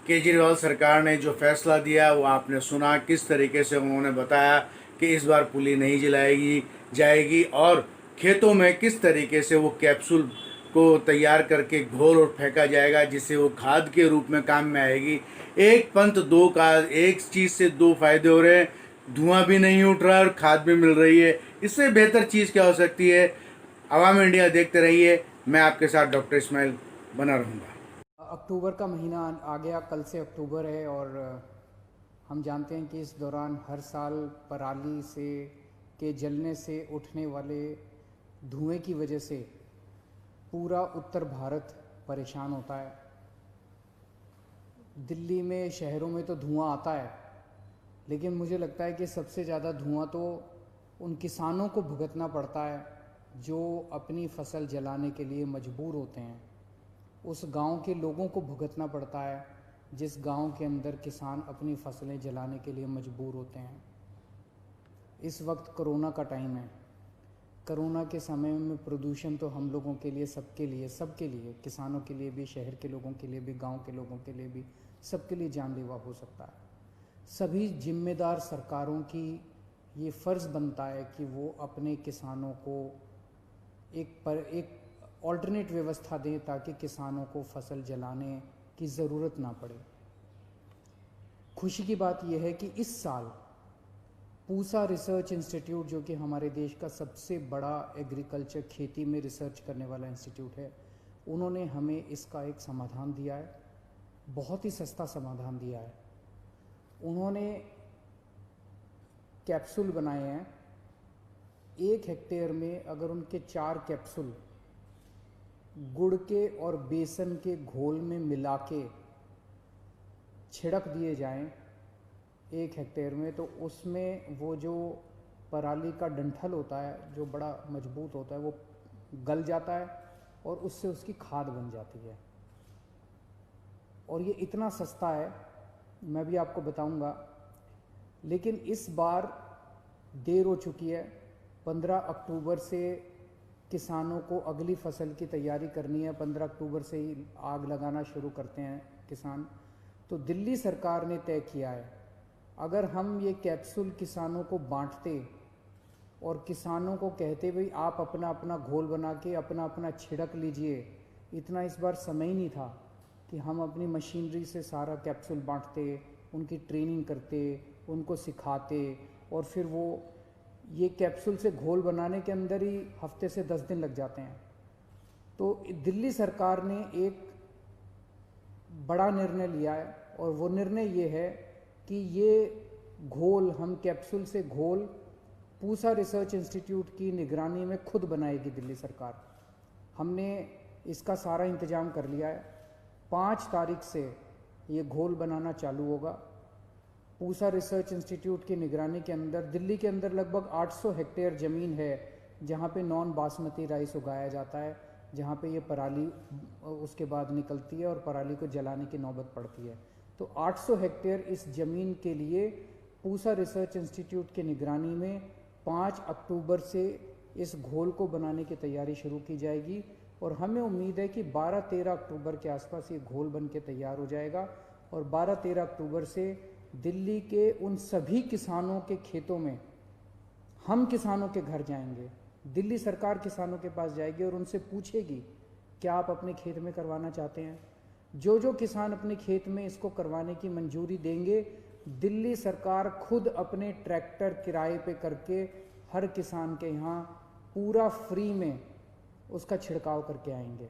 केजरीवाल सरकार ने जो फैसला दिया वो आपने सुना, किस तरीके से उन्होंने बताया कि इस बार पुली नहीं जलाएगी जाएगी और खेतों में किस तरीके से वो कैप्सूल को तैयार करके घोल और फेंका जाएगा जिससे वो खाद के रूप में काम में आएगी। एक पंथ दो काज, एक चीज़ से दो फायदे हो रहे हैं, धुआं भी नहीं उठ रहा है और खाद भी मिल रही है। इससे बेहतर चीज़ क्या हो सकती है। आवाम इंडिया देखते रहिए, मैं आपके साथ डॉक्टर इस्माइल बना रहूँगा। अक्टूबर का महीना आ गया, कल से अक्टूबर है और हम जानते हैं कि इस दौरान हर साल पराली से के जलने से उठने वाले धुएं की वजह से पूरा उत्तर भारत परेशान होता है। दिल्ली में, शहरों में तो धुआं आता है, लेकिन मुझे लगता है कि सबसे ज़्यादा धुआं तो उन किसानों को भुगतना पड़ता है जो अपनी फसल जलाने के लिए मजबूर होते हैं। उस गांव के लोगों को भुगतना पड़ता है जिस गांव के अंदर किसान अपनी फसलें जलाने के लिए मजबूर होते हैं। इस वक्त कोरोना का टाइम है। कोरोना के समय में प्रदूषण तो हम लोगों के लिए, सबके लिए, किसानों के लिए भी, शहर के लोगों के लिए भी, गांव के लोगों के लिए भी, सबके लिए जानलेवा हो सकता है। सभी जिम्मेदार सरकारों की ये फ़र्ज़ बनता है कि वो अपने किसानों को एक ऑल्टरनेट व्यवस्था दें ताकि किसानों को फसल जलाने की ज़रूरत ना पड़े। खुशी की बात यह है कि इस साल पूसा रिसर्च इंस्टीट्यूट, जो कि हमारे देश का सबसे बड़ा एग्रीकल्चर, खेती में रिसर्च करने वाला इंस्टीट्यूट है, उन्होंने हमें इसका एक समाधान दिया है। बहुत ही सस्ता समाधान दिया है। उन्होंने कैप्सूल बनाए हैं। 1 हेक्टेयर में अगर उनके 4 कैप्सूल गुड़ के और बेसन के घोल में मिला के छिड़क दिए जाएं 1 हेक्टेयर में, तो उसमें वो जो पराली का डंठल होता है, जो बड़ा मजबूत होता है, वो गल जाता है और उससे उसकी खाद बन जाती है। और ये इतना सस्ता है, मैं भी आपको बताऊंगा। लेकिन इस बार देर हो चुकी है। 15 अक्टूबर से किसानों को अगली फसल की तैयारी करनी है। 15 अक्टूबर से ही आग लगाना शुरू करते हैं किसान। तो दिल्ली सरकार ने तय किया है, अगर हम ये कैप्सूल किसानों को बांटते और किसानों को कहते भाई आप अपना अपना घोल बना के अपना अपना छिड़क लीजिए, इतना इस बार समय ही नहीं था कि हम अपनी मशीनरी से सारा कैप्सूल बांटते, उनकी ट्रेनिंग करते, उनको सिखाते, और फिर वो ये कैप्सूल से घोल बनाने के अंदर ही हफ्ते से 10 दिन लग जाते हैं। तो दिल्ली सरकार ने एक बड़ा निर्णय लिया है और वो निर्णय ये है कि ये घोल, हम कैप्सूल से घोल पूसा रिसर्च इंस्टीट्यूट की निगरानी में खुद बनाएगी दिल्ली सरकार। हमने इसका सारा इंतजाम कर लिया है। 5 तारीख से ये घोल बनाना चालू होगा। पूसा रिसर्च इंस्टीट्यूट की निगरानी के अंदर दिल्ली के अंदर लगभग 800 हेक्टेयर ज़मीन है जहाँ पे नॉन बासमती राइस उगाया जाता है, जहाँ पे ये पराली उसके बाद निकलती है और पराली को जलाने की नौबत पड़ती है। तो 800 हेक्टेयर इस ज़मीन के लिए पूसा रिसर्च इंस्टीट्यूट की निगरानी में 5 अक्टूबर से इस घोल को बनाने की तैयारी शुरू की जाएगी और हमें उम्मीद है कि 12-13 अक्टूबर के आसपास ये घोल बन के तैयार हो जाएगा। और 12-13 अक्टूबर से दिल्ली के उन सभी किसानों के खेतों में हम किसानों के घर जाएंगे। दिल्ली सरकार किसानों के पास जाएगी और उनसे पूछेगी क्या आप अपने खेत में करवाना चाहते हैं। जो जो किसान अपने खेत में इसको करवाने की मंजूरी देंगे, दिल्ली सरकार खुद अपने ट्रैक्टर किराए पे करके हर किसान के यहाँ पूरा फ्री में उसका छिड़काव करके आएंगे।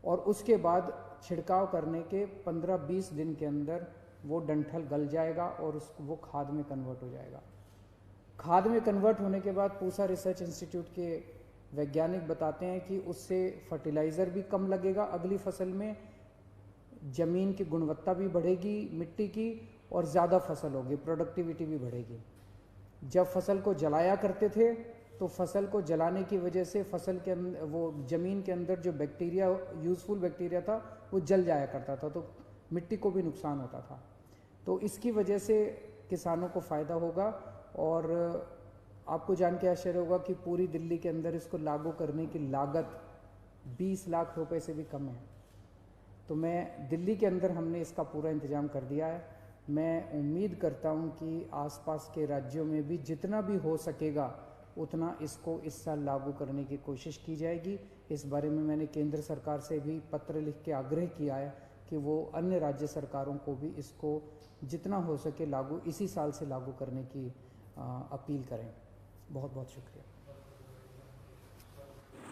और उसके बाद छिड़काव करने के 15-20 दिन के अंदर वो डंठल गल जाएगा और वो खाद में कन्वर्ट हो जाएगा। खाद में कन्वर्ट होने के बाद पूसा रिसर्च इंस्टीट्यूट के वैज्ञानिक बताते हैं कि उससे फर्टिलाइज़र भी कम लगेगा अगली फसल में, ज़मीन की गुणवत्ता भी बढ़ेगी मिट्टी की, और ज़्यादा फसल होगी, प्रोडक्टिविटी भी बढ़ेगी। जब फसल को जलाया करते थे तो फसल को जलाने की वजह से फसल के अंदर, वो ज़मीन के अंदर जो बैक्टीरिया, यूज़फुल बैक्टीरिया था, वो जल जाया करता था, तो मिट्टी को भी नुकसान होता था। तो इसकी वजह से किसानों को फ़ायदा होगा। और आपको जान के आश्चर्य होगा कि पूरी दिल्ली के अंदर इसको लागू करने की लागत 20 लाख रुपए से भी कम है। तो मैं दिल्ली के अंदर हमने इसका पूरा इंतज़ाम कर दिया है। मैं उम्मीद करता हूं कि आसपास के राज्यों में भी जितना भी हो सकेगा उतना इसको इस साल लागू करने की कोशिश की जाएगी। इस बारे में मैंने केंद्र सरकार से भी पत्र लिख के आग्रह किया है कि वो अन्य राज्य सरकारों को भी इसको जितना हो सके लागू इसी साल से लागू करने की अपील करें। बहुत बहुत शुक्रिया।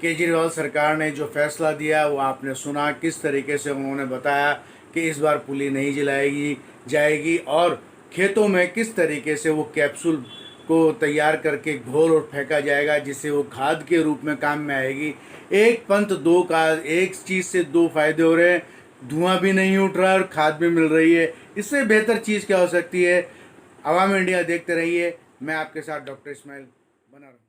केजरीवाल सरकार ने जो फैसला दिया वो आपने सुना, किस तरीके से उन्होंने बताया कि इस बार पुली नहीं जलाएगी जाएगी और खेतों में किस तरीके से वो कैप्सूल को तैयार करके घोल और फेंका जाएगा जिससे वो खाद के रूप में काम में आएगी। एक पंथ दो काज, एक चीज़ से दो फायदे हो रहे हैं, धुआं भी नहीं उठ रहा और खाद भी मिल रही है। इससे बेहतर चीज़ क्या हो सकती है। अवाम इंडिया देखते रहिए। मैं आपके साथ डॉक्टर इस्माइल बना रहा हूँ।